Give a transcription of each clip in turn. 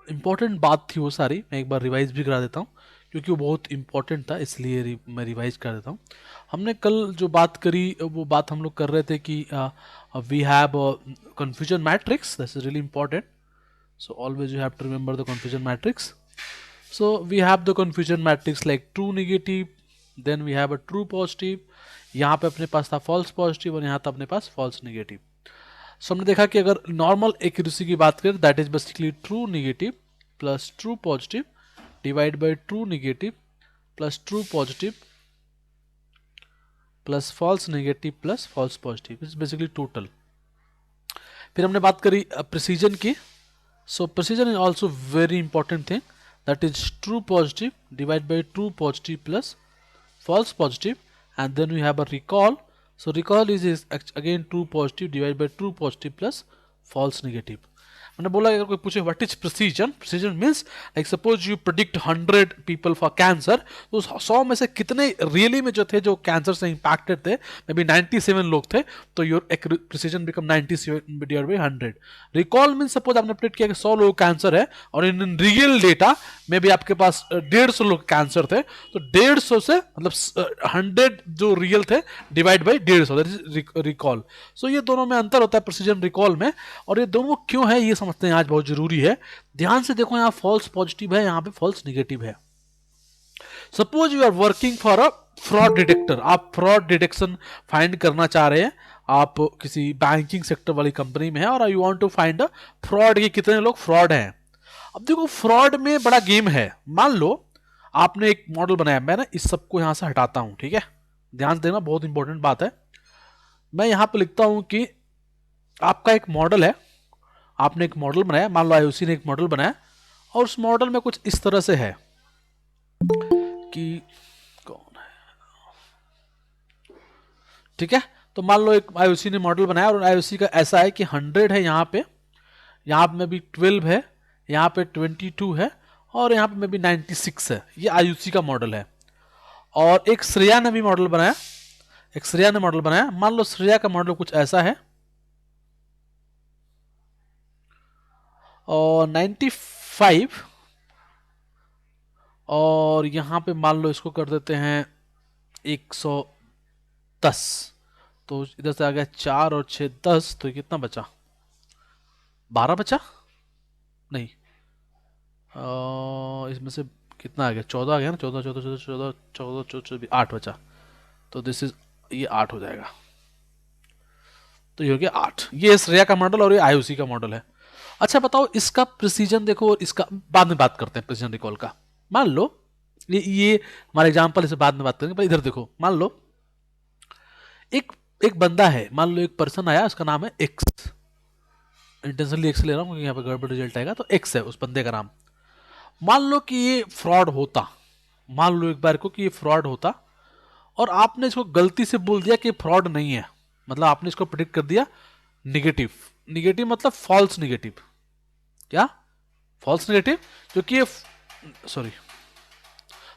Important बात थी वो सारी, मैं एक बार रिवाइज भी करा देता हूँ क्योंकि वो बहुत इंपॉर्टेंट था, इसलिए मैं रिवाइज कर देता हूँ। हमने कल जो बात करी वो बात हम लोग कर रहे थे कि we have confusion matrix, this is really important, so always you have to remember the confusion matrix. So we have the confusion matrix like true negative, then we have a true positive, यहाँ पे अपने पास था false positive और यहाँ था अपने पास false negative. सो हमने देखा कि अगर नॉर्मल एक्यूरेसी की बात करें that is basically true negative plus true positive divide by true negative plus true positive plus false negative plus false positive, is basically total. फिर हमने बात करी प्रिसीजन की। So precision is also very important thing, that is true positive divide by true positive plus false positive, and then we have a recall. So recall is again true positive divided by true positive plus false negative. मैंने बोला अगर कोई पूछे what is precision, precision means like suppose you predict 100 people for cancer, तो 100 में से कितने really में जो थे जो कैंसर से इंपैक्टेड थे, मे बी 97 लोग थे, तो your precision become 97 divided by 100। Recall means suppose आपने प्रिडिक्ट किया कि 100 लोग कैंसर है और इन रियल डेटा में भी आपके पास 150 लोग कैंसर थे, तो 150 से मतलब 100 जो रियल थे divide by 150, that is recall. So ये दोनों में अंतर होता है प्रिसीजन रिकॉल में, और ये दोनों क्यों है ये समझते हैं आज, बहुत जरूरी है। ध्यान से देखो, यहाँ फॉल्स पॉजिटिव है, यहाँ पे फॉल्स निगेटिव है। Suppose you are working for a fraud detector, आप फ्रॉड डिटेक्शन फाइंड करना चाह रहे हैं, आप किसी बैंकिंग सेक्टर वाली कंपनी में है और you want to find a fraud, ये कितने लोग फ्रॉड हैं। अब देखो फ्रॉड में बड़ा गेम है। मान लो आपने एक मॉडल बनाया, मैं ना इस सबको यहां से हटाता हूं, ठीक है, ध्यान देना, बहुत इंपॉर्टेंट बात है। मैं यहां पे लिखता हूं कि आपका एक मॉडल है, आपने एक मॉडल बनाया, मान लो आईओसी ने एक मॉडल बनाया और उस मॉडल में कुछ इस तरह से है कि कौन है, ठीक है। तो मान लो एक आईओसी ने मॉडल बनाया और आईओसी का ऐसा है कि 100 है यहाँ पे, यहाँ पे भी 12 है, यहाँ पे 22 है और यहाँ पे में भी 96 है। ये आईयूसी का मॉडल है। और एक श्रेया ने भी मॉडल बनाया, एक श्रेया ने मॉडल बनाया, मान लो श्रेया का मॉडल कुछ ऐसा है और 95, और यहाँ पे मान लो इसको कर देते हैं 110, तो इधर से आ गया 4 और 6 10, तो कितना बचा, 12 बचा नहीं, इसमें से कितना आ गया, 14 आ गया ना, 14 14 14 14 14 14 8 बचा, तो दिस इज ये 8 हो जाएगा, तो ये हो गया 8। ये श्रेया का मॉडल और ये आईओसी का मॉडल है। अच्छा बताओ इसका प्रिसीजन देखो, और इसका बाद में बात करते हैं प्रिसीजन रिकॉल का। मान लो ये हमारा एग्जांपल, इसे बाद में बात करेंगे, पर इधर देखो, मान लो एक एक बंदा है, मान लो एक पर्सन आया, उसका नाम है एक्स, इंटेंशनली एक्स ले रहा हूँ क्योंकि यहाँ पे गड़बड़ रिजल्ट आएगा, तो एक्स है उस बंदे का नाम। मान लो कि ये फ्रॉड होता, मान लो एक बार को कि ये फ्रॉड होता और आपने इसको गलती से बोल दिया कि फ्रॉड नहीं है, मतलब आपने इसको प्रेडिक्ट कर दिया निगेटिव, निगेटिव मतलब फॉल्स निगेटिव, क्या फॉल्स निगेटिव, क्योंकि ये सॉरी,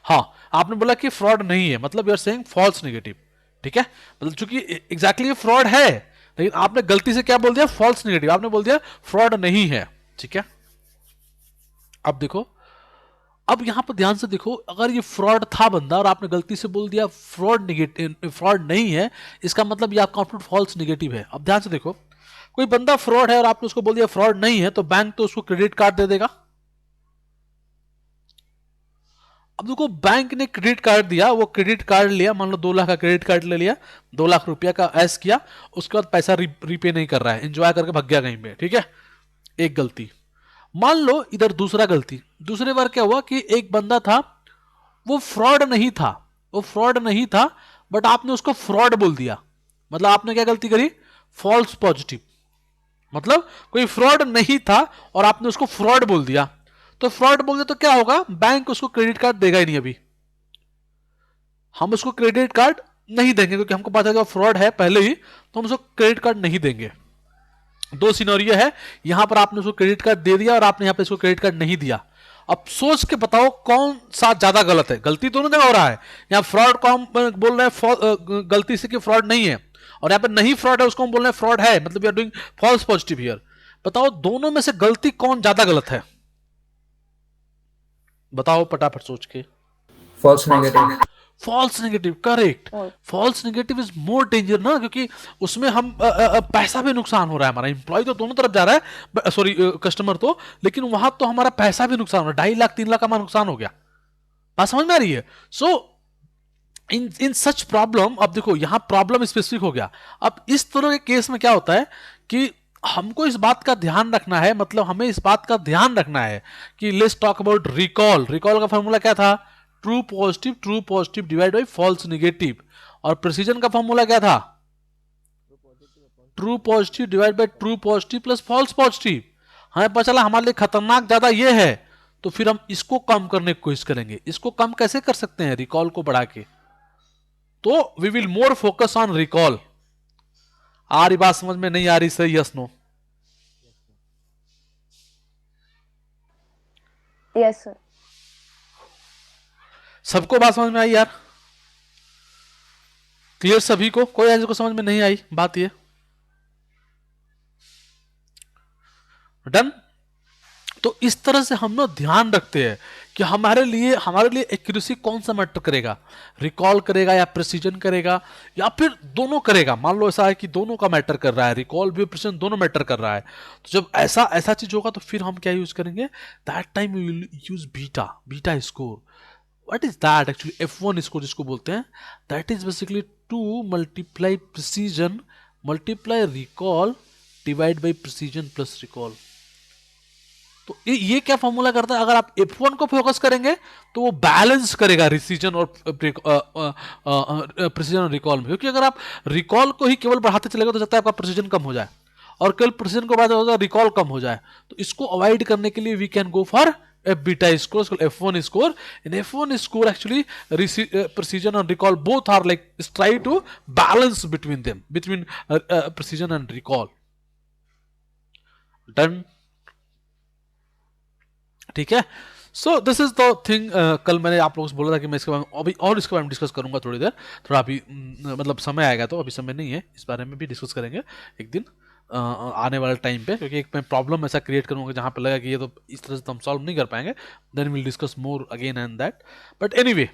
हाँ आपने बोला कि फ्रॉड नहीं है, मतलब you are saying false negative, ठीक है, मतलब चूंकि एग्जैक्टली ये फ्रॉड है, लेकिन आपने गलती से क्या बोल दिया, फॉल्स निगेटिव, आपने बोल दिया फ्रॉड नहीं है, ठीक है। अब देखो, अब यहां पर ध्यान से देखो, अगर ये फ्रॉड था बंदा और आपने गलती से बोल दिया फ्रॉड निगेटिव, फ्रॉड नहीं है, इसका मतलब ये आपका आउटपुट फॉल्स निगेटिव है। अब ध्यान से देखो, कोई बंदा फ्रॉड है और आपने उसको बोल दिया फ्रॉड नहीं है, तो बैंक तो उसको क्रेडिट कार्ड दे देगा। अब देखो बैंक ने क्रेडिट कार्ड दिया, वो क्रेडिट कार्ड लिया, मान लो 2 लाख का क्रेडिट कार्ड ले लिया, 2 लाख रुपया का ऐस किया, उसके बाद पैसा रीपे नहीं कर रहा है, एंजॉय करके भाग गया कहीं पे, ठीक है, एक गलती। मान लो इधर दूसरा गलती, दूसरे बार क्या हुआ कि एक बंदा था, वो फ्रॉड नहीं था, वो फ्रॉड नहीं था, बट आपने उसको फ्रॉड बोल दिया, मतलब आपने क्या गलती करी, फॉल्स पॉजिटिव, मतलब कोई फ्रॉड नहीं था और आपने उसको फ्रॉड बोल दिया, तो फ्रॉड बोल दिया तो क्या होगा, बैंक उसको क्रेडिट कार्ड देगा ही नहीं, अभी हम उसको क्रेडिट कार्ड नहीं देंगे क्योंकि हमको पता है कि फ्रॉड है पहले ही, तो हम उसको क्रेडिट कार्ड नहीं देंगे। दो सिनेरियो है, यहां पर आपने उसको क्रेडिट कार्ड दे दिया और आपने यहां पे इसको क्रेडिट कार्ड नहीं दिया। अब सोच के बताओ कौन सा ज्यादा गलत है, गलती दोनों जगह हो रहा है, यहाँ फ्रॉड को हम बोल रहे हैं गलती से कि फ्रॉड नहीं है, और यहाँ पे नहीं फ्रॉड है उसको हम बोल रहे हैं फ्रॉड है, मतलब you are doing false positive here. बताओ दोनों में से गलती कौन ज्यादा गलत है, बताओ फटाफट सोच के। False negative. False negative, correct. और false negative is more danger ना, क्योंकि उसमें हम पैसा भी नुकसान हो रहा है हमारा, एम्प्लॉय तो दोनों तरफ जा रहा है, सॉरी कस्टमर तो, लेकिन वहां तो हमारा पैसा भी नुकसान हो रहा है, 2.5 लाख 3 लाख का हमारा नुकसान हो गया। बात समझ में आ रही है? सो इन सच प्रॉब्लम, अब देखो यहां प्रॉब्लम स्पेसिफिक हो गया। अब इस तरह के केस में क्या होता है कि हमको इस बात का ध्यान रखना है, मतलब हमें इस बात का ध्यान रखना है कि let's talk about recall. Recall का फॉर्मूला क्या था? True positive divide by false negative. और प्रिसीजन का फॉर्मूला क्या था? True positive divide by true positive plus false positive. हमें पता चला हमारे लिए खतरनाक ज्यादा ये है, तो फिर हम इसको कम करने की कोशिश करेंगे। इसको कम कैसे कर सकते हैं? रिकॉल को बढ़ा के। तो we will more focus on recall. आ रही बात समझ में? नहीं आ रही? सही यस नो? Yes sir. सबको बात समझ में आई यार? क्लियर सभी को? कोई ऐसे को समझ में नहीं आई बात? ये डन। तो इस तरह से हम लोग ध्यान रखते हैं कि हमारे लिए एक्यूरेसी कौन सा मैटर करेगा, रिकॉल करेगा या प्रिसीजन करेगा, या फिर दोनों करेगा। मान लो ऐसा है कि दोनों का मैटर कर रहा है, रिकॉल भी प्रिसीजन दोनों मैटर कर रहा है। तो जब ऐसा ऐसा चीज होगा तो फिर हम क्या यूज करेंगे? That time we will use beta, beta score. What is that actually? F1 score जिसको बोलते हैं, that is basically 2 multiply precision multiply recall divide by precision plus recall. तो ये क्या फॉर्मूला करता है? अगर आप F1 को फोकस करेंगे तो वो बैलेंस करेगा प्रिसीजन और प्रिसीजन और रिकॉल में। क्योंकि अगर आप रिकॉल को ही केवल बढ़ाते चलेगा तो सकता है आपका प्रिसीजन कम हो जाए, और केवल प्रिसीजन को बढ़ाते होगा रिकॉल कम हो जाए। तो इसको अवॉइड करने के लिए we can go for a beta score, it's called F1 score. In F1 score, actually, precision and recall both are like try to balance between them, between precision and recall. Done. ठीक है। So this is the thing. कल मैंने आप लोगों से बोला था कि मैं इसके बारे में अभी और इसके बारे में डिस्कस करूंगा थोड़ी देर। थोड़ा अभी मतलब समय आएगा, तो अभी समय नहीं है, इस बारे में भी डिस्कस करेंगे एक दिन आने वाले टाइम पे। क्योंकि एक मैं प्रॉब्लम ऐसा क्रिएट करूंगा जहां पे लगा कि ये तो इस तरह से तो हम सॉल्व नहीं कर पाएंगे, then will discuss more again and that. But anyway,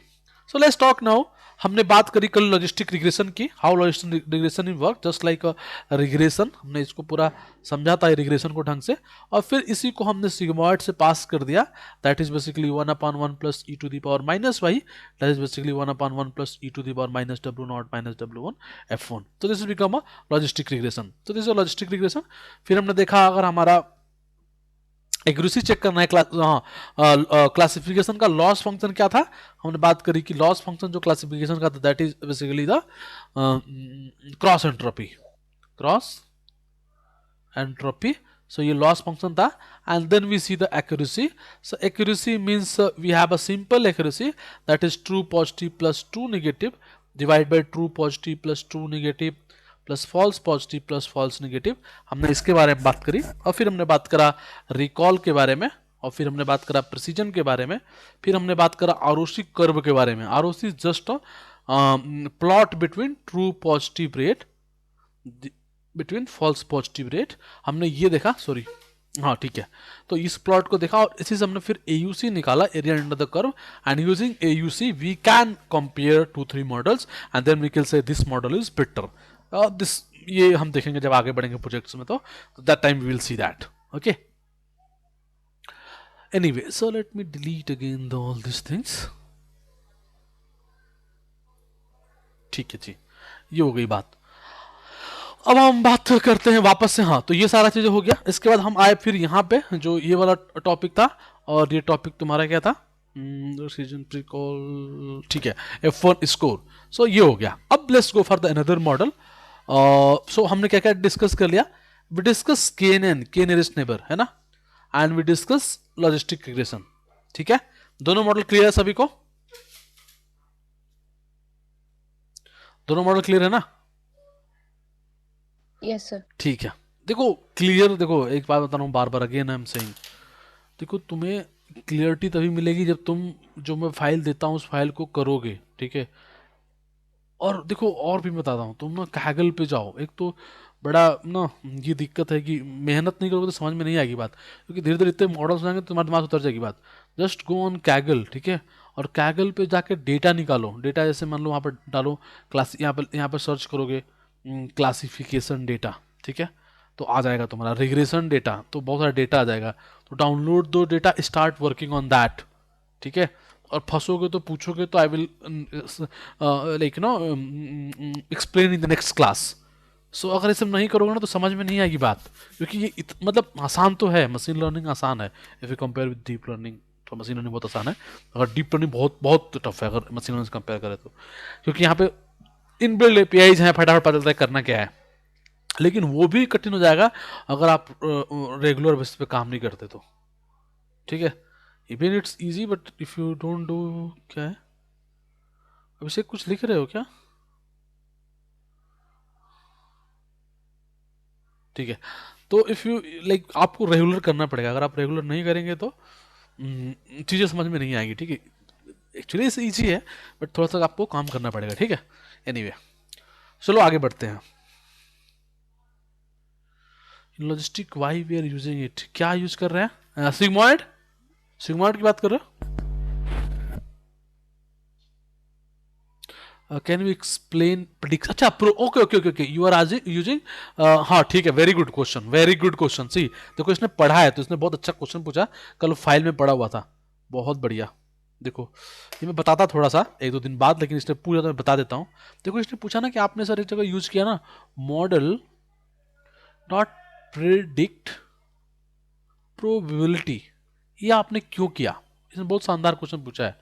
so let's talk now. हमने बात करी कल लॉजिस्टिक रिग्रेशन की, how logistic regression in work just like regression. हमने इसको पूरा समझा था रिग्रेशन को ढंग से, और फिर इसी को हमने सिग्मॉइड से पास कर दिया। That is basically 1/1 plus e to the power minus y, that is basically 1/1 plus e to the power minus W0 minus W1 F1। तो this is become a logistic regression. तो this is logistic regression. फिर हमने देखा अगर हमारा accuracy check करना है, classification का लॉस फंक्शन क्या था? हमने बात करी कि लॉस फंक्शन जो क्लासिफिकेशन का था that is basically the cross entropy, cross entropy. So ये लॉस फंक्शन था। And then we see the accuracy. So accuracy means we have a simple accuracy that is true positive plus true negative divide by true positive plus true negative plus false positive plus false negative. हमने इसके बारे में बात करी, और फिर हमने बात करा रिकॉल के बारे में, और फिर हमने बात करा प्रिसीजन के बारे में, फिर हमने बात करा आरओसी कर्व के बारे में। ROC just plot between true positive rate between false positive rate. हमने ये देखा, सॉरी हाँ ठीक है। तो इस प्लॉट को देखा और इसी से हमने फिर AUC निकाला, area under the curve, and using AUC we can compare 2-3 models and then we can say this model is better. This ये हम देखेंगे जब आगे बढ़ेंगे प्रोजेक्ट्स में, तो that time we will see that. Okay, anyway, so let me delete again all this things. ठीक है जी, ये हो गई बात। अब हम बात करते हैं वापस से। हाँ, तो ये सारा चीजें हो गया। इसके बाद हम आए फिर यहाँ पे जो ये वाला टॉपिक था, और ये टॉपिक तुम्हारा क्या था? सीजन प्रीकॉल, ठीक है, F1 स्कोर। सो ये हो गया। अब let's go for the another model. So हमने क्या क्या डिस्कस कर लिया? We discuss KNN, K nearest neighbour, है ना, and we discuss logistic regression. ठीक है, दोनों मॉडल क्लियर है सभी को? दोनों मॉडल क्लियर है ना? Yes sir. ठीक है। देखो क्लियर, देखो एक बात बता रहा हूँ बार बार, अगेन आई एम सेइंग, देखो तुम्हें क्लियरिटी तभी मिलेगी जब तुम जो मैं फाइल देता हूँ उस फाइल को करोगे। ठीक है, और देखो और भी बताता हूँ, तुम ना Kaggle पे जाओ। एक तो बड़ा ना ये दिक्कत है कि मेहनत नहीं करोगे तो समझ में नहीं आएगी बात, क्योंकि धीरे धीरे इतने मॉडल्स हो जाएंगे तो तुम्हारे दिमाग से उतर जाएगी बात। जस्ट गो ऑन कैगल, ठीक है, और कैगल पे जाके डेटा निकालो। डेटा जैसे मान लो वहाँ पर डालो क्लास, यहाँ पर सर्च करोगे क्लासिफिकेशन डेटा, ठीक है, तो आ जाएगा तुम्हारा रिग्रेशन डेटा, तो बहुत सारा डेटा आ जाएगा। तो डाउनलोड दो data, start working on that, ठीक है। और फंसोगे तो पूछोगे तो I will like no explain in the next class. So अगर ये सब नहीं करोगे ना तो समझ में नहीं आएगी बात, क्योंकि ये मतलब आसान तो है, मशीन लर्निंग आसान है if you compare with deep learning, तो मशीन लर्निंग बहुत आसान है। अगर डीप लर्निंग बहुत बहुत टफ है अगर मशीन लर्निंग से कंपेयर करें तो, क्योंकि यहाँ पे इनबिल्ड एपीआईज हैं, फटाफट पता चलता है करना क्या है। लेकिन वो भी कठिन हो जाएगा अगर आप रेगुलर बेसिस पे काम नहीं करते तो, ठीक है। Even it's easy but if you don't do, क्या है अभिषेक कुछ लिख रहे हो क्या? ठीक है, तो इफ़ यू लाइक आपको रेगुलर करना पड़ेगा, अगर आप रेगुलर नहीं करेंगे तो चीज़ें समझ में नहीं आएगी, ठीक है। एक्चुअली इसे ईजी है बट थोड़ा सा आपको काम करना पड़ेगा, ठीक है। एनीवे चलो आगे बढ़ते हैं। Logistic why we are using it, क्या यूज कर रहे हैं? सिग्मॉइड, सिग्मॉइड की बात कर रहे हो? कैन यू एक्सप्लेन प्रिडिक्स, अच्छा प्रो, okay okay okay okay, you are आज यूजिंग, हाँ ठीक है, very good question, very good question. See देखो इसने पढ़ा है तो इसने बहुत अच्छा क्वेश्चन पूछा, कल फाइल में पढ़ा हुआ था, बहुत बढ़िया। देखो ये मैं बताता थोड़ा सा एक दो दिन बाद, लेकिन इसने पूछा तो मैं बता देता हूँ। देखो इसने पूछा ना कि आपने सर एक जगह यूज किया ना, मॉडल नॉट प्रिडिक्ट प्रोबेबिलिटी, ये आपने क्यों किया? इसने बहुत शानदार क्वेश्चन पूछा है।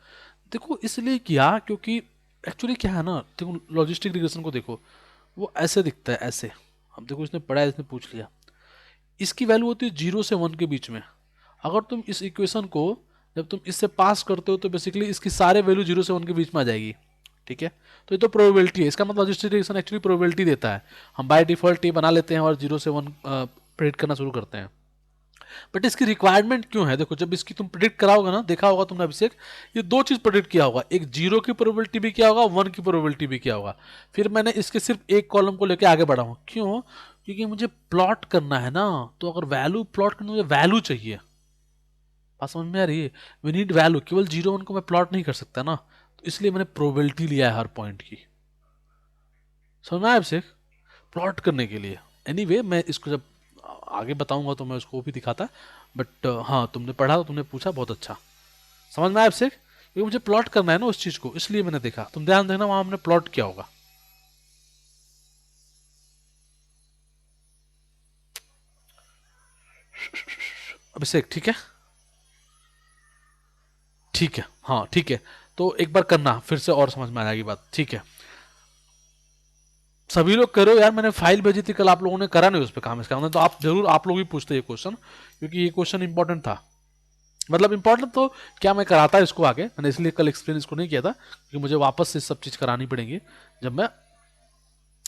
देखो इसलिए किया क्योंकि एक्चुअली क्या है ना, देखो लॉजिस्टिक रिग्रेशन को देखो, वो ऐसे दिखता है ऐसे। अब देखो इसने पढ़ा है, इसने पूछ लिया, इसकी वैल्यू होती है 0 से 1 के बीच में। अगर तुम इस इक्वेशन को जब तुम इससे पास करते हो तो बेसिकली इसकी सारे वैल्यू 0 से 1 के बीच में आ जाएगी, ठीक है। तो ये तो प्रोबेबिलिटी है, इसका मतलब लॉजिस्टिक रिग्रेशन एक्चुअली प्रोबेबिलिटी देता है। हम बाय डिफॉल्ट ये बना लेते हैं और 0 से 1 प्रेडिक्ट करना शुरू करते हैं। बट इसकी रिक्वायरमेंट क्यों है? देखो जब इसकी तुम प्रिडिक्ट कराओगे ना, देखा होगा तुमने अभिषेक, ये दो चीज प्रिडिक्ट किया होगा, एक 0 की प्रोबेबिलिटी भी किया होगा, 1 की प्रोबेबिलिटी भी किया होगा। फिर मैंने इसके सिर्फ एक कॉलम को लेकर आगे बढ़ा हूं, क्यों? क्योंकि मुझे प्लॉट करना है ना, तो अगर वैल्यू प्लॉट करना, मुझे वैल्यू चाहिए। बात समझ में आ रही है? वी नीड वैल्यू, केवल 0 1 को मैं प्लॉट नहीं कर सकता ना, तो इसलिए मैंने प्रोबेबिलिटी लिया है हर पॉइंट की। समझ में आया अभिषेक? प्लॉट करने के लिए। एनीवे मैं इसको जब आगे बताऊंगा तो मैं उसको भी दिखाता, बट हाँ तुमने पढ़ा तो तुमने पूछा, बहुत अच्छा। समझ में आया आपसे? क्योंकि मुझे प्लॉट करना है ना उस चीज को, इसलिए मैंने देखा। तुम ध्यान देना वहां हमने प्लॉट किया होगा। अभिषेक ठीक है, ठीक है, हाँ ठीक है। तो एक बार करना फिर से और समझ में आ जाएगी बात, ठीक है। सभी लोग करो यार, मैंने फाइल भेजी थी कल, आप लोगों ने करा नहीं उस पर काम, इसका मतलब तो आप जरूर, आप लोग भी पूछते ये क्वेश्चन, क्योंकि ये क्वेश्चन इंपॉर्टेंट था। मतलब इंपॉर्टेंट तो क्या, मैं कराता इसको आगे, मैंने इसलिए कल एक्सप्लेन इसको नहीं किया था, क्योंकि मुझे वापस से सब चीज़ करानी पड़ेंगी जब मैं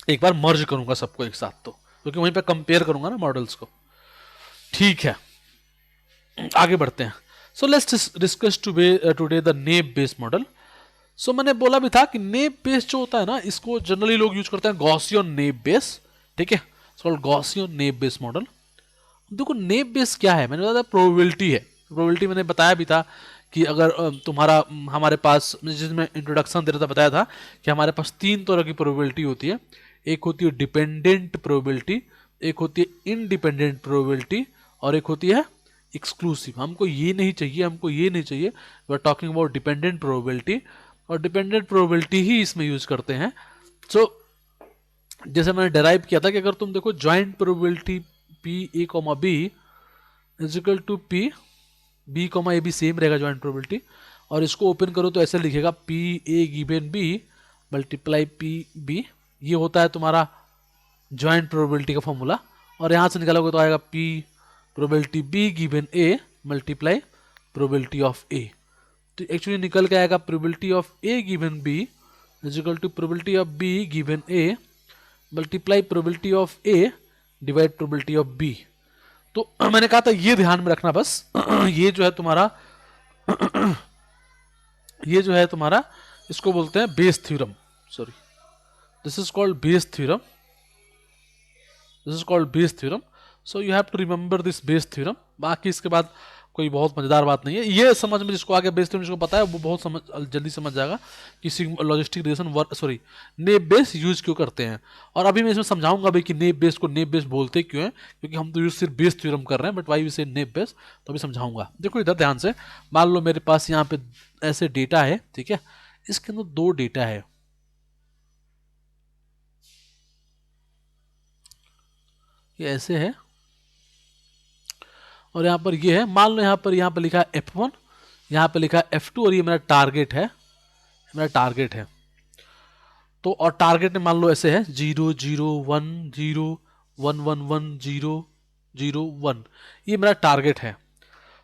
एक बार मर्ज करूंगा सबको एक साथ, तो क्योंकि वहीं पे कंपेयर करूंगा ना मॉडल्स को। ठीक है आगे बढ़ते हैं। So let's discuss today the naive based model. So मैंने बोला भी था कि नेप बेस जो होता है ना, इसको जनरली लोग यूज करते हैं गॉसियन नेप बेस, ठीक है, called Gaussian naive Bayes model. देखो नेप बेस क्या है, मैंने बताया प्रोबेबिलिटी है। प्रोबेबिलिटी मैंने बताया भी था कि अगर तुम्हारा हमारे पास, जिसमें इंट्रोडक्शन दे रहा था, बताया था कि हमारे पास 3 तरह की प्रोबेबिलिटी होती है। एक होती है डिपेंडेंट प्रोबेबिलिटी, एक होती है इनडिपेंडेंट प्रोबेबिलिटी, और एक होती है एक्सक्लूसिव। हमको ये नहीं चाहिए, हमको ये नहीं चाहिए, we are talking about dependent probability, और डिपेंडेंट प्रोबेबिलिटी ही इसमें यूज करते हैं। सो जैसे मैंने डेराइव किया था कि अगर तुम देखो joint probability P A comma B is equal to P B comma A B, same रहेगा ज्वाइंट प्रोबेबिलिटी, और इसको ओपन करो तो ऐसे लिखेगा P A given B multiply P B, ये होता है तुम्हारा ज्वाइंट प्रोबेबिलिटी का फॉर्मूला। और यहाँ से निकालोगे तो आएगा P probability B given A multiply probability of A. तो एक्चुअली निकल के आएगा probability of A given B is equal to probability of B given A multiply probability of A divide probability of B. तो मैंने कहा था ये ध्यान में रखना बस ये जो है तुम्हारा ये जो है तुम्हारा, इसको बोलते हैं Bayes theorem, sorry this is called Bayes theorem. This is called Bayes theorem. So you have to remember this Bayes theorem. बाकी इसके बाद कोई बहुत मजेदार बात नहीं है. ये समझ में जिसको आगे बेस थ्योरम जिसको पता है वो बहुत समझ जल्दी समझ जाएगा कि लॉजिस्टिक रिलेशन वर्क सॉरी नेब बेस यूज क्यों करते हैं. और अभी मैं इसमें समझाऊंगा भाई कि नेब बेस को नेब बेस बोलते क्यों हैं, क्योंकि हम तो यूज सिर्फ बेस थ्योरम कर रहे हैं, बट वाई वी से नेब बेस तो अभी समझाऊंगा. देखो इधर ध्यान से, मान लो मेरे पास यहाँ पे ऐसे डेटा है, ठीक है, इसके अंदर दो डेटा है, ये ऐसे है और यहाँ पर ये है. मान लो यहाँ पर लिखा है F1, यहाँ पे लिखा है F2 और ये मेरा टारगेट है, मेरा टारगेट है. तो और टारगेट में मान लो ऐसे है 0 0 1 0 1 1 1 0 0 1, ये मेरा टारगेट है.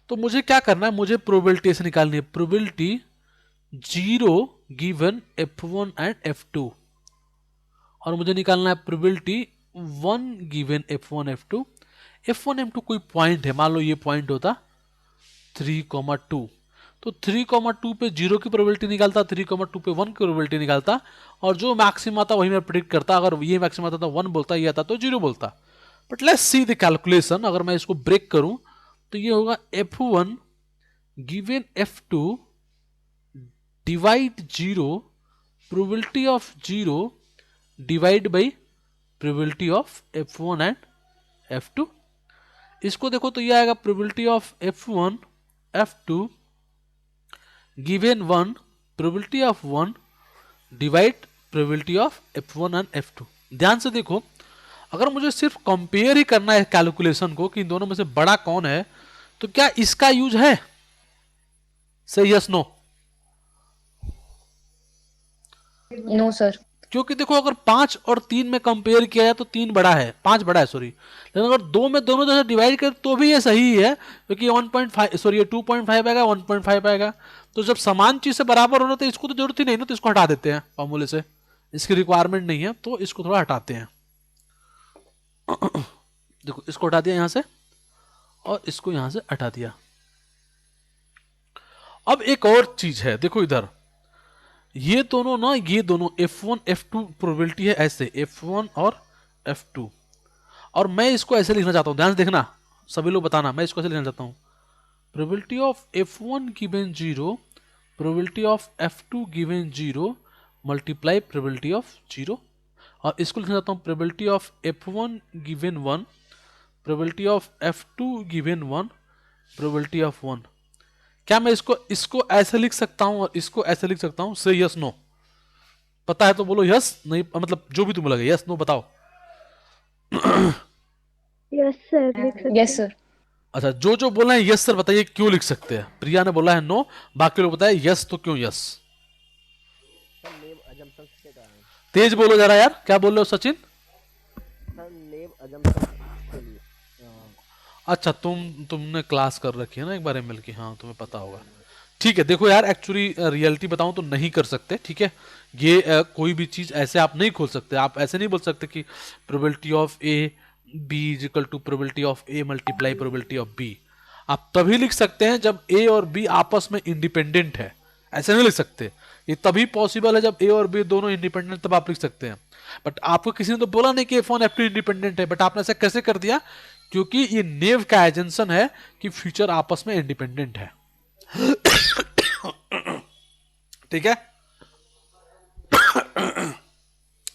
तो मुझे क्या करना है, मुझे प्रोबेबिलिटी ऐसे निकालनी है, probability 0 given F1 and F2, और मुझे निकालना है probability 1 given F1 F2. F1 F2 कोई पॉइंट है, मान लो ये पॉइंट होता 3,2, तो 3,2 पे 0 की प्रोबेबिलिटी निकालता, 3,2 पे 1 की प्रोबेबिलिटी निकालता, और जो मैक्सिमम आता वही मैं प्रिडिक्ट करता. अगर ये मैक्सिमम आता तो 1 बोलता, ये आता तो 0 बोलता. But let's see the calculation. अगर मैं इसको ब्रेक करूं तो ये होगा F1 given F2 divide 0 probability of 0 divide by probability of F1 and F2. इसको देखो तो ये आएगा probability of F1 F2 given 1 probability of 1 divide probability of F1 and F2. ध्यान से देखो, अगर मुझे सिर्फ कंपेयर ही करना है कैलकुलेशन को कि इन दोनों में से बड़ा कौन है, तो क्या इसका यूज है? से यस नो? No sir. क्योंकि देखो अगर 5 और 3 में कंपेयर किया जाए तो 3 बड़ा है, 5 बड़ा है सॉरी, लेकिन अगर 2 में दोनों जैसे डिवाइड कर तो भी ये सही है, क्योंकि 1.5 सॉरी ये 2.5 आएगा, 1.5 आएगा. तो जब समान चीज से बराबर होना तो इसको तो जरूरत ही नहीं ना, तो इसको हटा देते हैं फॉर्मूले से, इसकी रिक्वायरमेंट नहीं है, तो इसको थोड़ा हटाते हैं. देखो इसको हटा दिया यहां से और इसको यहां से हटा दिया. अब एक और चीज है, देखो इधर ये दोनों ना, ये दोनों F1 F2 प्रोबेबिलिटी है ऐसे, F1 और F2, और मैं इसको ऐसे लिखना चाहता हूं. ध्यान से देखना, सभी लोग बताना, मैं इसको ऐसे लिखना चाहता हूं, probability of F1 given 0 probability of F2 given 0 multiply probability of 0. और इसको लिखना चाहता हूं probability of F1 given 1 probability of F2 given 1 probability of 1. क्या मैं इसको इसको ऐसे लिख सकता हूं और इसको ऐसे लिख सकता हूं? से यस नो? पता है तो बोलो यस, नहीं मतलब जो भी तुम्हें लगे, यस नो बताओ. यस सर लिख सकते यस सर. अच्छा, जो जो बोल रहे हैं यस सर बताइए क्यों लिख सकते हैं. प्रिया ने बोला है नो, बाकी लोग बताए यस, तो क्यों यस? नेब अजम्पशन के कारण. तेज बोलो जरा यार, क्या बोल रहे हो सचिन? सर नेब अजम्पशन के लिए. अच्छा तुमने क्लास कर रखी है ना एक बार एमएल की, हाँ तुम्हें पता होगा. ठीक है, देखो यार एक्चुअली रियलिटी बताऊं तो नहीं कर सकते, ठीक है. ये कोई भी चीज ऐसे आप नहीं खोल सकते. आप ऐसे नहीं बोल सकते कि probability of A B is equal to probability of A multiply probability of B. आप तभी लिख सकते हैं जब ए और बी आपस में इंडिपेंडेंट है, ऐसे नहीं लिख सकते. ये तभी पॉसिबल है जब ए और बी दोनों इंडिपेंडेंट, तब आप लिख सकते हैं. बट आपको किसी ने तो बोला नहीं कि F1 F2 इंडिपेंडेंट है, बट आपने ऐसा कैसे कर दिया? क्योंकि ये नेव का एजेंशन है कि फ्यूचर आपस में इंडिपेंडेंट है. ठीक है.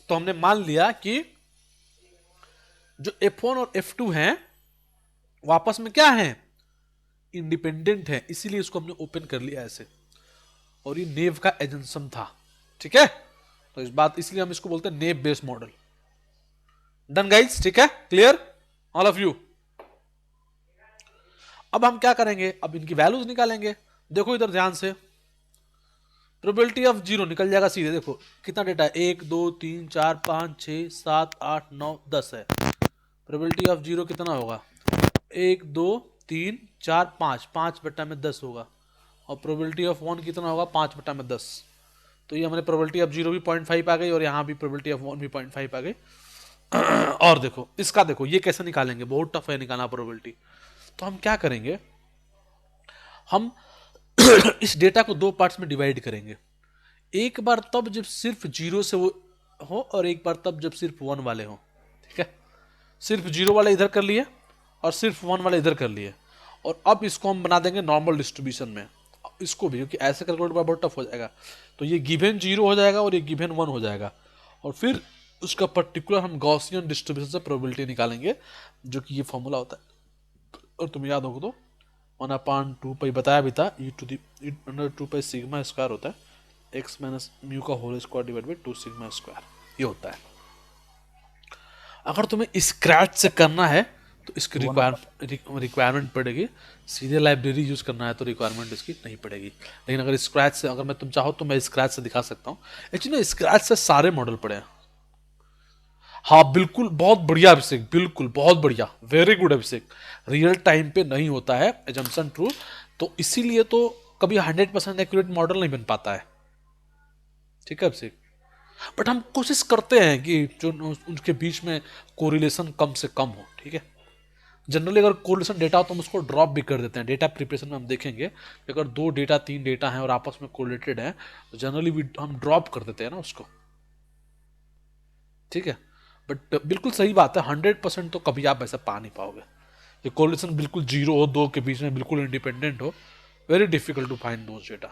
तो हमने मान लिया कि जो F1 और F2 हैं वो आपस में क्या हैं? इंडिपेंडेंट है, इसीलिए इसको हमने ओपन कर लिया ऐसे, और ये नेव का एजेंशन था. ठीक है, तो इस बात इसलिए हम इसको बोलते हैं नेव बेस्ड मॉडल. Done guys? ठीक है, क्लियर ऑल ऑफ यू? अब हम क्या करेंगे, अब इनकी वैल्यूज निकालेंगे. देखो इधर ध्यान से, प्रोबेबिलिटी ऑफ 0 निकल जाएगा सीधे. देखो कितना डेटा है, 1 2 3 4 5 6 7 8 9 10 है. प्रोबेबिलिटी ऑफ 0 कितना होगा? 1 2 3 4 5, 5/10 होगा. और प्रोबेबिलिटी ऑफ 1 कितना होगा? 5/10. तो ये हमारे प्रोबेबिलिटी ऑफ 0 भी 0.5 आ गई, और यहाँ भी प्रोबेबिलिटी ऑफ 1 भी 0.5 आ गई. और देखो इसका, देखो ये कैसे निकालेंगे, बहुत टफ है निकालना प्रोबेबिलिटी. तो हम क्या करेंगे, हम इस डेटा को दो पार्ट्स में डिवाइड करेंगे. एक बार तब जब सिर्फ 0 से वो हो, और एक बार तब जब सिर्फ 1 वाले हो. ठीक है, सिर्फ 0 वाले इधर कर लिए और सिर्फ 1 वाले इधर कर लिए, और अब इसको हम बना देंगे नॉर्मल डिस्ट्रीब्यूशन में, इसको भी, क्योंकि ऐसे कैलकुलेट करना बहुत टफ हो जाएगा। तो ये गिवन 0 हो जाएगा और ये गिवन 1 हो जाएगा, और फिर उसका पर्टिकुलर हम गॉसियन डिस्ट्रीब्यूशन से प्रोबेबिलिटी निकालेंगे, जो कि ये फॉर्मूला होता है। और तुम्हें याद होगा तो 1/2 बताया भी था, e⁻² सिग्मा स्क्वायर होता है x माइनस म्यू का whole square divide by 2 sigma square, ये होता है। अगर तुम्हें स्क्रैच से करना है तो इसकी रिक्वायरमेंट पड़ेगी, सीधे लाइब्रेरी यूज करना है तो रिक्वायरमेंट इसकी नहीं पड़ेगी। लेकिन अगर स्क्रैच से, अगर मैं तुम चाहो तो मैं स्क्रैच से दिखा सकता हूँ। एक्चुअली स्क्रैच से सारे मॉडल पड़े हैं। हाँ बिल्कुल, बहुत बढ़िया अभिषेक, बिल्कुल बहुत बढ़िया, वेरी गुड अभिषेक। रियल टाइम पे नहीं होता है एजम्पशन ट्रू, तो इसीलिए तो कभी 100% एक्यूरेट मॉडल नहीं बन पाता है, ठीक है अभिषेक। बट हम कोशिश करते हैं कि जो उनके बीच में कोरिलेशन कम से कम हो, ठीक है। जनरली अगर कोरिलेशन डेटा हो तो हम उसको ड्रॉप भी कर देते हैं। डेटा प्रिपरेशन में हम देखेंगे कि अगर 2 डेटा 3 डेटा हैं और आपस में कोरिलेटेड हैं तो जनरली हम ड्रॉप कर देते हैं ना उसको, ठीक है। बट बिल्कुल सही बात है, 100% तो कभी आप ऐसा पा नहीं पाओगे। ये कोरिलेशन बिल्कुल 0 हो, 2 के बीच में बिल्कुल इंडिपेंडेंट हो, very difficult to find those data.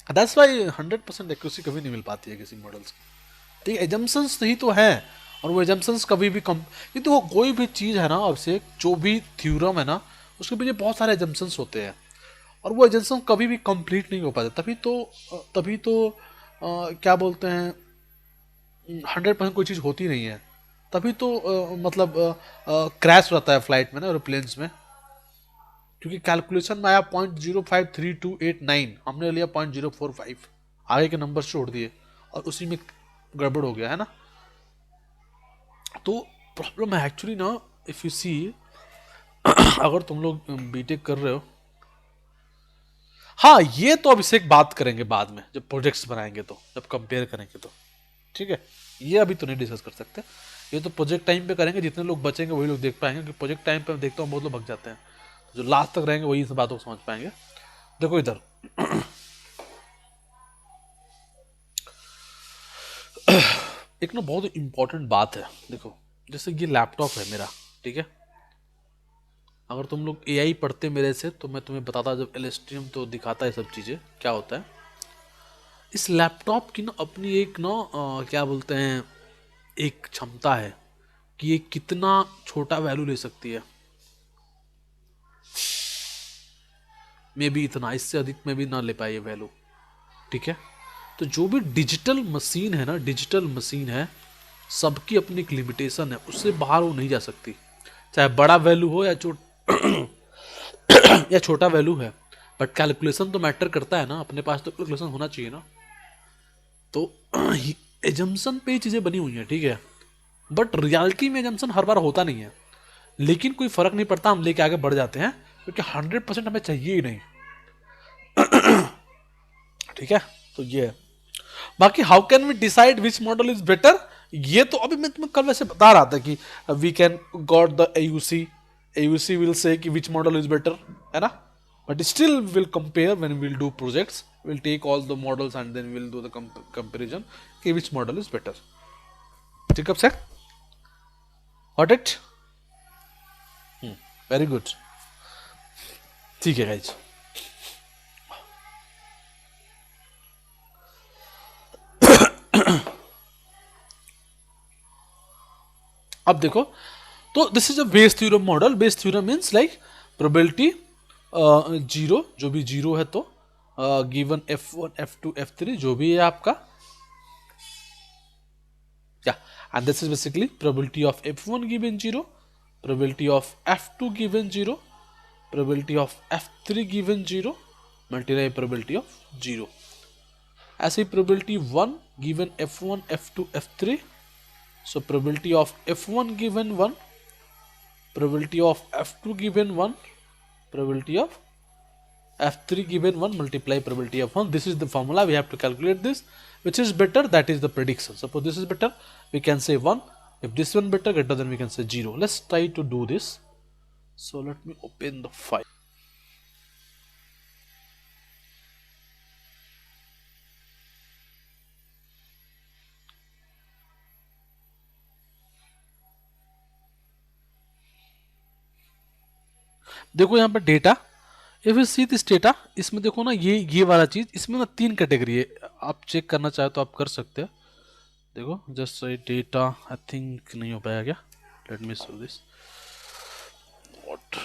That's why 100% accuracy कभी नहीं मिल पाती है किसी मॉडल्स की, ठीक है। एजम्पशंस ही तो है, और वो एजम्पशंस कभी भी कम, ये तो कोई भी चीज़ है ना, अब से जो भी थ्योरम है ना, उसके पीछे बहुत सारे एजम्पशंस होते हैं, और वो एजम्पशन कभी भी कंप्लीट नहीं हो पाते। तभी तो क्या बोलते हैं, 100% कोई चीज़ होती नहीं है, तभी तो मतलब क्रैश रहता है फ्लाइट में ना, एरोप्लेन्स में, क्योंकि कैलकुलेशन में आया 0.053289, हमने लिया 0.045, आगे के नंबर छोड़ दिए और उसी में गड़बड़ हो गया है ना। तो प्रॉब्लम है एक्चुअली ना, इफ यू सी, अगर तुम लोग बीटेक कर रहे हो, हाँ ये तो अभिषेक बात करेंगे बाद में जब प्रोजेक्ट्स बनाएंगे, तो जब कंपेयर करेंगे तो, ठीक है। ये अभी तो नहीं डिस्कस कर सकते, ये तो प्रोजेक्ट टाइम पे करेंगे, जितने लोग बचेंगे वही लोग देख पाएंगे, क्योंकि प्रोजेक्ट टाइम पे मैं देखता हूँ बहुत लोग भग जाते हैं, जो लास्ट तक रहेंगे वही सब बातों को समझ पाएंगे। देखो इधर एक ना बहुत इंपॉर्टेंट बात है, देखो जैसे ये लैपटॉप है मेरा, ठीक है। अगर तुम लोग एआई पढ़ते मेरे से तो मैं तुम्हें बताता, जब एलएसटीएम तो दिखाता है सब चीज़ें क्या होता है। इस लैपटॉप की ना अपनी एक ना क्या बोलते हैं, एक क्षमता है कि ये कितना छोटा वैल्यू ले सकती है, मे भी इतना, इससे अधिक में भी ना ले पाए ये वैल्यू, ठीक है। तो जो भी डिजिटल मशीन है ना, डिजिटल मशीन है, सबकी अपनी एक लिमिटेशन है, उससे बाहर वो नहीं जा सकती, चाहे बड़ा वैल्यू हो या या छोटा वैल्यू है। बट कैलकुलेशन तो मैटर करता है ना, अपने पास तो कैलकुलेशन होना चाहिए ना। तो एजम्पशन पे ही चीज़ें बनी हुई हैं, ठीक है। बट रियलिटी में एजम्पशन हर बार होता नहीं है, लेकिन कोई फर्क नहीं पड़ता, हम लेके आगे बढ़ जाते हैं, क्योंकि 100% हमें चाहिए ही नहीं, ठीक है। तो ये है। बाकी how can we decide which model is better, ये तो अभी मैं तुम्हें कल वैसे बता रहा था कि we can got the AUC will say कि विच मॉडल इज बेटर, है ना। But still will compare when will do projects, will take all the models and then will do the comparison कि विच मॉडल इज बेटर, ठीक है sir, got it, very good, ठीक है guys. अब देखो, तो this is a Bayes theorem model. Bayes theorem means like probability 0, जो भी 0 है तो गिवन F1 F2 F3 जो भी है आपका, yeah, and this is basically probability of F1 given 0, probability of F2 given 0, probability of F3 given 0 multiply probability of 0, ऐसे probability 1 given F1 F2 F3, so probability of F1 given 1, probability of F2 given 1, probability of F3 given 1 multiply probability of 1. This is the formula, we have to calculate this, which is better, that is the prediction. Suppose this is better, we can say 1, if this one better, greater than, we can say 0. Let's try to do this. So let me open the file. देखो यहाँ पे data, if you see this data, इसमें देखो ना ये वाला चीज, इसमें ना 3 कैटेगरी है, आप चेक करना चाहे तो आप कर सकते हो। देखो जस्ट डेटा, आई थिंक नहीं हो पाया क्या, let me show this what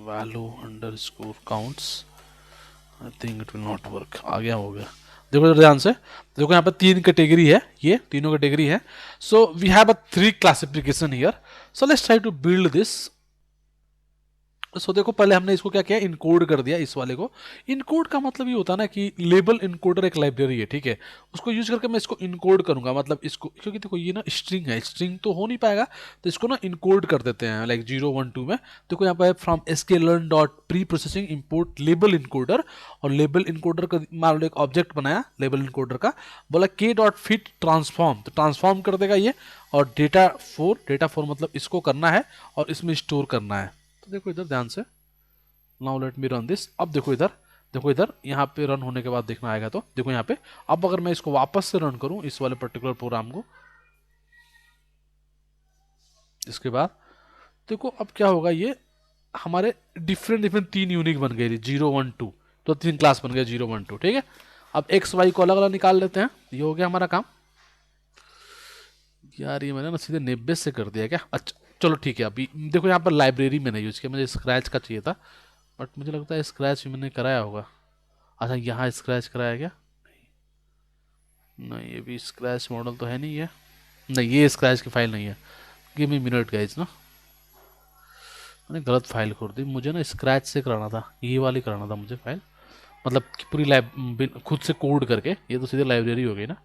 value underscore counts, I think it will not work, आ गया, हो गया। देखो जरा ध्यान से, देखो यहाँ पे 3 कैटेगरी है, ये तीनों कैटेगरी है। So we have a 3 classification here, so let's try to build this. So देखो पहले हमने इसको क्या किया, इनकोड कर दिया इस वाले को। इनकोड का मतलब ये होता है ना कि लेबल इनकोडर एक लाइब्रेरी है, ठीक है, उसको यूज करके मैं इसको इनकोड करूंगा, मतलब इसको, क्योंकि देखो ये ना स्ट्रिंग है, स्ट्रिंग तो हो नहीं पाएगा, तो इसको ना इनकोड कर देते हैं लाइक 0 1 2 में। देखो यहाँ पे from sklearn dot pre processing import label encoder, और लेबल इनकोडर का मान लो एक ऑब्जेक्ट बनाया लेबल इनकोडर का, बोला k डॉट फिट ट्रांसफॉर्म, तो ट्रांसफॉर्म कर देगा ये, और डेटा 4 मतलब इसको करना है और इसमें स्टोर करना है। तो देखो इधर ध्यान से, now let me run this. अब देखो इधर, देखो इधर यहाँ पे रन होने के बाद देखना आएगा, तो देखो यहाँ पे, अब अगर मैं इसको वापस से रन करूं इस वाले पर्टिकुलर प्रोग्राम को, इसके बाद देखो अब क्या होगा, ये हमारे डिफरेंट 3 यूनिक बन गए, 0 1 2, तो 3 क्लास बन गए 0 1 2, ठीक है। अब एक्स वाई को अलग अलग निकाल लेते हैं, ये हो गया हमारा काम। यार ये मैंने ना सीधे 90 से कर दिया क्या, अच्छा चलो ठीक है। अभी देखो यहाँ पर लाइब्रेरी मैंने यूज किया, मुझे स्क्रैच का चाहिए था, बट मुझे लगता है स्क्रैच मैंने कराया होगा। अच्छा यहाँ स्क्रैच कराया क्या, नहीं ये भी स्क्रैच मॉडल तो है नहीं है, नहीं ये स्क्रैच की फाइल नहीं है। गिव मी मिनट गाइस ना, मैंने गलत फाइल खोल दी, मुझे ना स्क्रैच से कराना था, ये वाली कराना था मुझे फाइल, मतलब कि पूरी खुद से कोड करके, ये तो सीधे लाइब्रेरी हो गई ना।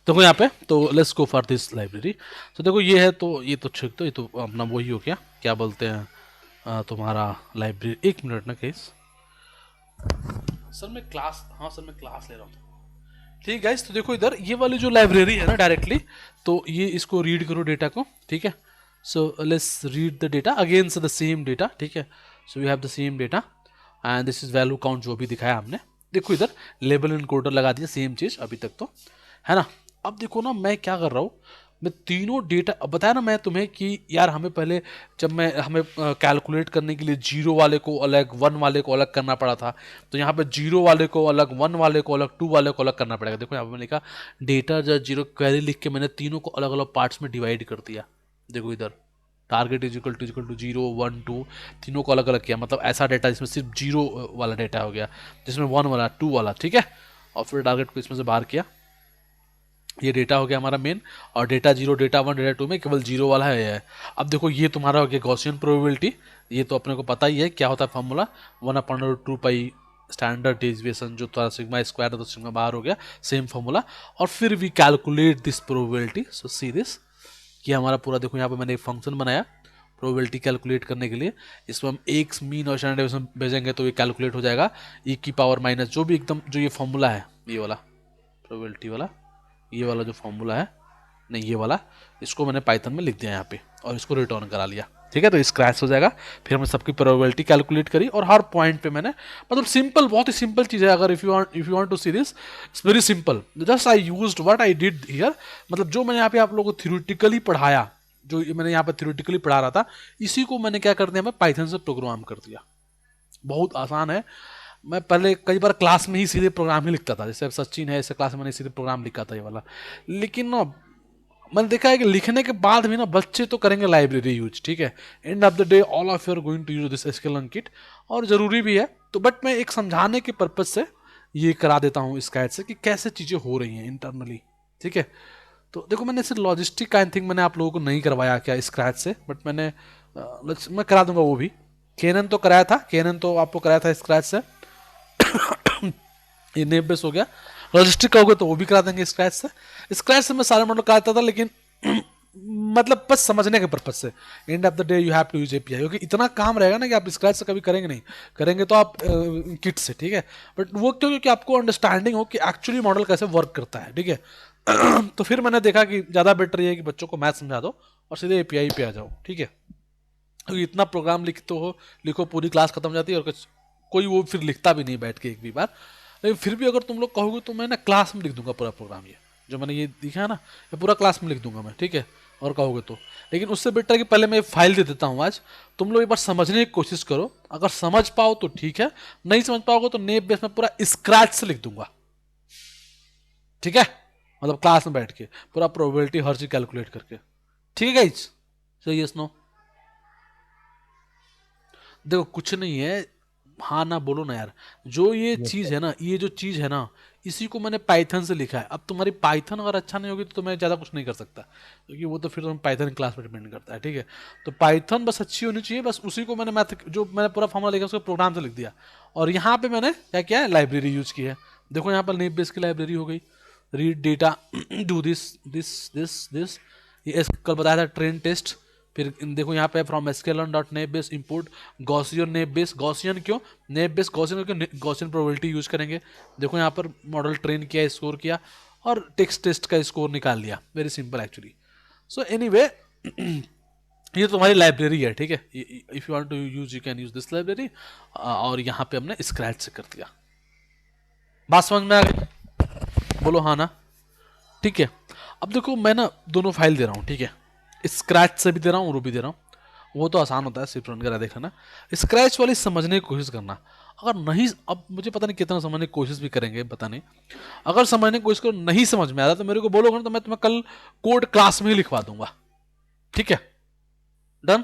देखो यहाँ पे, तो let's go for this library. तो देखो ये है, तो ये तो ठीक, तो ये तो अपना वही हो गया, क्या बोलते हैं तुम्हारा लाइब्रेरी। एक मिनट ना केस, सर मैं क्लास, हाँ सर मैं क्लास ले रहा हूँ। ठीक है, तो देखो इधर ये वाली जो लाइब्रेरी है ना डायरेक्टली, तो ये इसको रीड करो डेटा को, ठीक है। So let's read the data again, the same data, ठीक है। So we have the same data and this is value count जो भी दिखाया हमने। देखो इधर लेबल इनकोडर लगा दिया, सेम चीज अभी तक तो है ना। अब देखो ना मैं क्या कर रहा हूँ, मैं तीनों डेटा, बताया ना मैं तुम्हें कि यार हमें पहले जब मैं हमें कैलकुलेट करने के लिए 0 वाले को अलग 1 वाले को अलग करना पड़ा था, तो यहाँ पे 0 वाले को अलग 1 वाले को अलग 2 वाले को अलग करना पड़ेगा। देखो यहाँ पे मैंने लिखा डेटा जो 0 क्वेरी लिख के मैंने तीनों को अलग अलग पार्ट्स में डिवाइड कर दिया। देखो इधर टारगेट इज इक्वल टू 0 1 2, तीनों को अलग अलग किया, मतलब ऐसा डेटा जिसमें सिर्फ 0 वाला डेटा हो गया, जिसमें 1 वाला 2 वाला, ठीक है। और फिर टारगेट को इसमें से बाहर किया, ये डेटा हो गया हमारा मेन, और डेटा 0 डेटा 1 डेटा 2 में केवल 0 वाला है। अब देखो ये तुम्हारा हो गया गॉसियन प्रोबेबिलिटी, ये तो अपने को पता ही है क्या होता है फॉर्मूला, 1/2 पाई स्टैंडर्ड डेविएशन, जो तुम्हारा सिग्मा स्क्वायर है तो सिग्मा बाहर हो गया, सेम फॉर्मूला। और फिर we calculate this probability, so see this, कि हमारा पूरा देखो यहाँ पे मैंने एक फंक्शन बनाया प्रोबेबिलिटी कैलकुलेट करने के लिए, इसमें हम एक्स मीन और स्टैंडर्ड डेविएशन भेजेंगे तो ये कैलकुलेट हो जाएगा, ई की पावर माइनस जो भी एकदम जो ये फॉर्मूला है, ये वाला प्रोबेबिलिटी वाला, ये वाला जो फॉर्मूला है, नहीं ये वाला, इसको मैंने पाइथन में लिख दिया यहाँ पे और इसको रिटर्न करा लिया, ठीक है। तो स्क्रैच हो जाएगा, फिर हमने सबकी प्रोबेबिलिटी कैलकुलेट करी और हर पॉइंट पे मैंने, मतलब सिंपल, बहुत ही सिंपल चीज़ है। अगर if you want to see this, it's very simple, just I used what I did here, मतलब जो मैंने यहाँ पे आप लोगों को थ्योरेटिकली पढ़ाया, जो मैंने यहाँ पे थ्योरेटिकली पढ़ा रहा था, इसी को मैंने क्या कर दिया, मैं पाइथन से प्रोग्राम कर दिया। बहुत आसान है। मैं पहले कई बार क्लास में ही सीधे प्रोग्राम ही लिखता था, जैसे सचिन है ऐसे क्लास में मैंने सीधे प्रोग्राम लिखा था ये वाला, लेकिन ना मैंने देखा है कि लिखने के बाद भी ना बच्चे तो करेंगे लाइब्रेरी यूज, ठीक है। End of the day all of you are going to use this sklearn kit, और ज़रूरी भी है, तो बट मैं एक समझाने के पर्पज से ये करा देता हूँ इस गाइड से कि कैसे चीज़ें हो रही हैं इंटरनली, ठीक है। तो देखो मैंने सिर्फ लॉजिस्टिक का आई थिंक मैंने आप लोगों को नहीं करवाया क्या स्क्रैच से, बट मैं करा दूंगा वो भी। केनन तो कराया था, केनन तो आपको कराया था स्क्रैच से ये नेम बेस हो गया। लॉजिस्टिक का हो गया तो वो भी करा देंगे स्क्रैच से। स्क्रैच से मैं सारे मॉडल कराता था, लेकिन मतलब बस समझने के पर्पज से। End of the day you have to use API, क्योंकि इतना काम रहेगा ना कि आप स्क्रैच से कभी करेंगे नहीं, करेंगे तो आप किट से, ठीक है। बट वो क्यों, क्योंकि आपको अंडरस्टैंडिंग हो कि एक्चुअली मॉडल कैसे वर्क करता है, ठीक है। तो फिर मैंने देखा कि ज़्यादा बेटर ये है कि बच्चों को मैथ समझा दो और सीधे एपीआई पे आ जाओ, ठीक है। क्योंकि इतना प्रोग्राम लिखो पूरी क्लास खत्म हो जाती है और कोई वो फिर लिखता भी नहीं बैठ के एक भी बार। लेकिन फिर भी अगर तुम लोग कहोगे तो मैं ना क्लास में लिख दूंगा पूरा प्रोग्राम, ये जो मैंने ये दिखा है ना, ये पूरा क्लास में लिख दूंगा मैं, ठीक है, और कहोगे तो। लेकिन उससे बेटर है कि पहले मैं फाइल दे देता हूँ आज, तुम लोग एक बार समझने की कोशिश करो, अगर समझ पाओ तो ठीक है, नहीं समझ पाओगे तो नेप बेस में पूरा स्क्रैच से लिख दूंगा, ठीक है, मतलब क्लास में बैठ के पूरा प्रोबेबिलिटी हर चीज कैलकुलेट करके, ठीक है गाइस। सही यस नो? देखो कुछ नहीं है, हाँ ना बोलो ना यार, जो ये चीज है ना, ये जो चीज है ना, इसी को मैंने पाइथन से लिखा है। अब तुम्हारी पाइथन अगर अच्छा नहीं होगी तो मैं ज़्यादा कुछ नहीं कर सकता, क्योंकि वो तो फिर तुम पाइथन क्लास पर डिपेंड करता है, ठीक है। तो पाइथन बस अच्छी होनी चाहिए, बस उसी को मैंने मैथ जो मैंने पूरा फॉर्मूला लिखा उसको प्रोग्राम से लिख दिया। और यहाँ पे मैंने क्या किया है, लाइब्रेरी यूज की है। देखो यहाँ पर नेम बेस की लाइब्रेरी हो गई, read data, do this this this this, ये कल बताया था ट्रेन टेस्ट। फिर देखो यहाँ पे from sklearn dot naive Bayes import Gaussian naive Bayes, Gaussian क्यों नेप बेस, गॉसियन क्योंकि गॉसियन प्रोबेबिलिटी यूज करेंगे। देखो यहाँ पर मॉडल ट्रेन किया, स्कोर किया और टेक्स्ट टेस्ट का स्कोर निकाल लिया, very simple actually. So anyway ये तुम्हारी लाइब्रेरी है, ठीक है, if you want to use you can use this library. और यहाँ पे हमने स्क्रैच से कर दिया। बात समझ में आ गई? बोलो हाँ ना, ठीक है। अब देखो मैं ना दोनों फाइल दे रहा हूँ, ठीक है, स्क्रैच से भी दे रहा हूँ और वो भी दे रहा हूँ। वो तो आसान होता है, सिर्फ रन करा देखना। स्क्रैच वाली समझने की कोशिश करना, अगर नहीं, अब मुझे पता नहीं कितना समझने की कोशिश भी करेंगे, पता नहीं। अगर समझने की कोशिश करो नहीं समझ में आ रहा तो मेरे को बोलोगे ना, तो मैं तुम्हें कल कोड क्लास में ही लिखवा दूंगा, ठीक है, डन।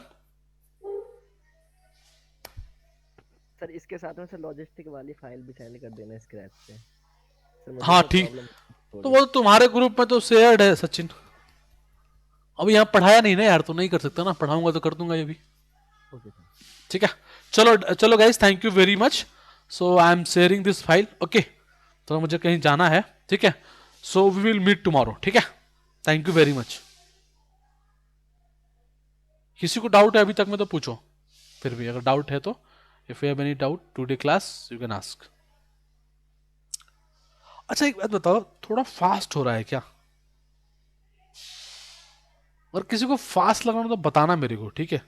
सर इसके साथ में सर लॉजिस्टिक वाली फाइल भी सेंड कर देना स्क्रैच से सर, मुझे हाँ तो ठीक, प्रॉब्लम तो वो तुम्हारे ग्रुप में तो शेयर्ड है सचिन। अभी यहाँ पढ़ाया नहीं ना यार, तो नहीं कर सकता ना, पढ़ाऊंगा तो कर दूंगा ये भी, ओके सर। ठीक है। चलो चलो guys, thank you very much. So I am sharing this file, okay. तो मुझे कहीं जाना है, ठीक है। So we will meet tomorrow, ठीक है। Thank you very much. किसी को डाउट है अभी तक में तो पूछो, फिर भी अगर डाउट है तो, if you have any doubt today class you can ask. अच्छा एक बात बताओ, थोड़ा फास्ट हो रहा है क्या? और किसी को फास्ट लगना तो बताना मेरे को, ठीक है।